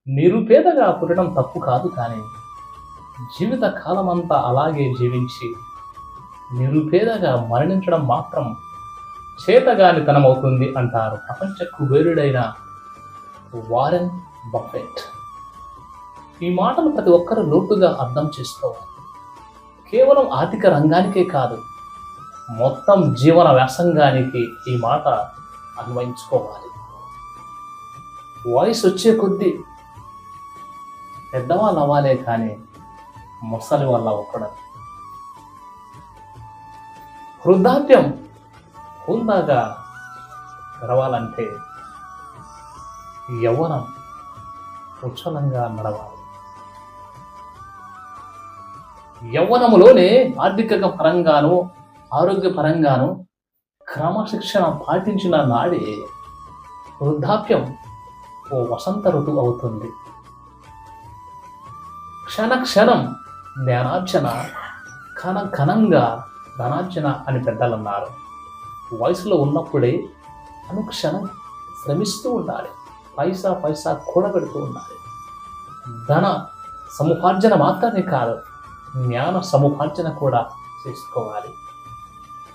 నిరుపేదగా పుట్టడం తప్పు కాదు, కానీ జీవిత కాలమంతా అలాగే జీవించి నిరుపేదగా మరణించడం మాత్రం చేతగానితనమవుతుంది అంటారు ప్రపంచ కుబేరుడైన వారెన్ బఫెట్. ఈ మాటలు ప్రతి ఒక్కరూ లోతుగా అర్థం చేసుకోవాలి. కేవలం ఆర్థిక రంగానికే కాదు, మొత్తం జీవన వ్యాసంగానికి ఈ మాట అన్వయించుకోవాలి. వయసు వచ్చే కొద్దీ పెద్దవాళ్ళు అవ్వాలే కానీ ముసలి వాళ్ళ అవ్వకూడదు. వృద్ధాప్యం హుందాగా గడవాలంటే యవ్వనం ఉజ్వలంగా నడవాలి. యవ్వనములోనే ఆర్థిక పరంగాను ఆరోగ్యపరంగాను క్రమశిక్షణ పాటించిన నాడే వృద్ధాప్యం ఓ వసంత ఋతువు అవుతుంది. క్షణ క్షణం జ్ఞానార్జన, ఘనంగా ధనార్జన అని పెద్దలు అన్నారు. వయసులో ఉన్నప్పుడే అనుక్షణం శ్రమిస్తూ ఉండాలి. పైసా కూడబెడుతూ ఉండాలి. ధన సముపార్జన మాత్రమే కాదు, జ్ఞాన సముపార్జన కూడా చేసుకోవాలి.